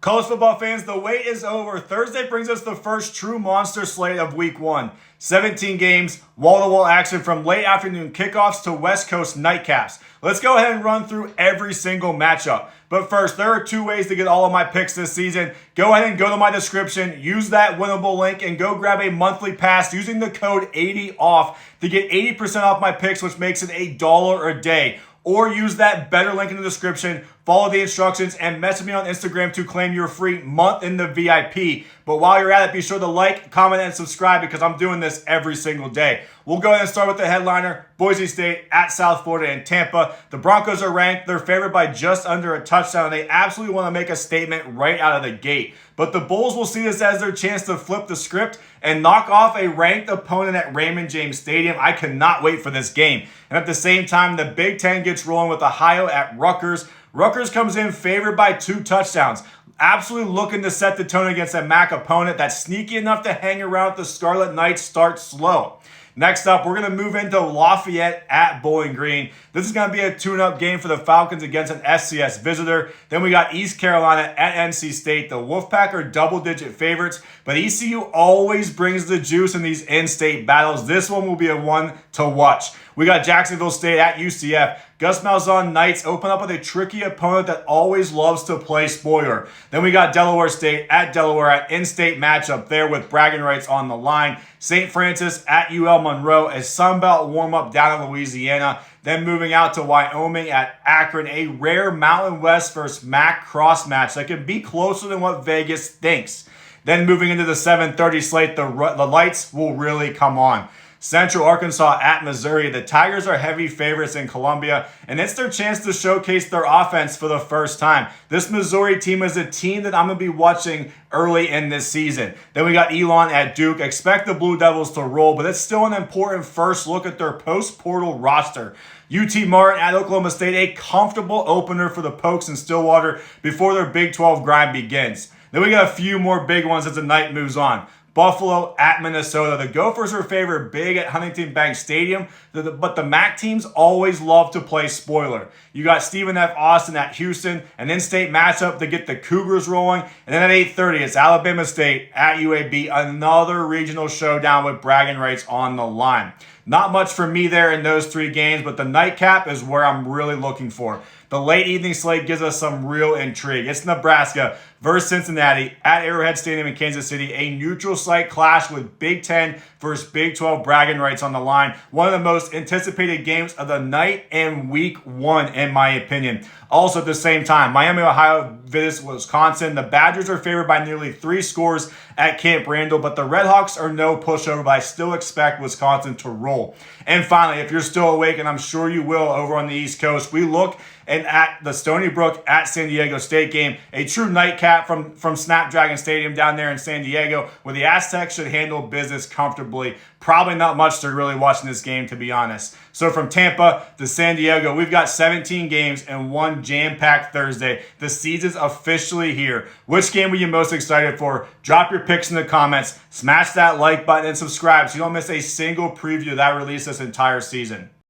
College football fans, the wait is over. Thursday brings us the first true monster slate of week 1. 17 games, wall-to-wall action from late afternoon kickoffs to West Coast nightcaps. Let's go ahead and run through every single matchup. But first, there are 2 ways to get all of my picks this season. Go ahead and go to my description, use that winnable link, and go grab a monthly pass using the code 80OFF to get 80% off my picks, which makes it $1 a day. Or use that better link in the description, follow the instructions, and message me on Instagram to claim your free month in the VIP. But while you're at it, be sure to like, comment, and subscribe because I'm doing this every single day. We'll go ahead and start with the headliner, Boise State at South Florida and Tampa. The Broncos are ranked. They're favored by just under a touchdown. They absolutely want to make a statement right out of the gate. But the Bulls will see this as their chance to flip the script and knock off a ranked opponent at Raymond James Stadium. I cannot wait for this game. And at the same time, the Big Ten gets rolling with Ohio at Rutgers. Rutgers comes in favored by 2 touchdowns. Absolutely looking to set the tone against a MAC opponent that's sneaky enough to hang around with the Scarlet Knights start slow. Next up, we're going to move into Lafayette at Bowling Green. This is going to be a tune-up game for the Falcons against an FCS visitor. Then we got East Carolina at NC State. The Wolfpack are double-digit favorites, but ECU always brings the juice in these in-state battles. This one will be a one to watch. We got Jacksonville State at UCF. Gus Malzahn Knights open up with a tricky opponent that always loves to play spoiler. Then we got Delaware State at Delaware at in-state matchup there with bragging rights on the line. St. Francis at UL Monroe, a Sunbelt warm-up down in Louisiana. Then moving out to Wyoming at Akron, a rare Mountain West versus MAC cross match that could be closer than what Vegas thinks. Then moving into the 7:30 slate, the lights will really come on. Central Arkansas at Missouri. The Tigers are heavy favorites in Columbia, and it's their chance to showcase their offense for the first time. This Missouri team is a team that I'm going to be watching early in this season. Then we got Elon at Duke. Expect the Blue Devils to roll, but it's still an important first look at their post-portal roster. UT Martin at Oklahoma State, a comfortable opener for the Pokes in Stillwater before their Big 12 grind begins. Then we got a few more big ones as the night moves on. Buffalo at Minnesota. The Gophers are favored big at Huntington Bank Stadium, but the MAC teams always love to play spoiler. You got Stephen F. Austin at Houston, an in-state matchup to get the Cougars rolling. And then at 8:30, it's Alabama State at UAB, another regional showdown with bragging rights on the line. Not much for me there in those 3 games, but the nightcap is where I'm really looking for. The late evening slate gives us some real intrigue. It's Nebraska versus Cincinnati at Arrowhead Stadium in Kansas City, a neutral site clash with Big 10 versus Big 12 bragging rights on the line. One of the most anticipated games of the night and week 1, in my opinion. Also at the same time, Miami, Ohio visits Wisconsin. The Badgers are favored by nearly 3 scores at Camp Randall, but the Redhawks are no pushover, but I still expect Wisconsin to roll. And finally, if you're still awake, and I'm sure you will over on the East Coast, we look at the Stony Brook at San Diego State game, a true nightcap from Snapdragon Stadium down there in San Diego, where the Aztecs should handle business comfortably. Probably not much to really watch in this game, to be honest. So from Tampa to San Diego, we've got 17 games and one jam-packed Thursday. The season's officially here. Which game were you most excited for? Drop your picks in the comments. Smash that like button and subscribe so you don't miss a single preview that I release this entire season.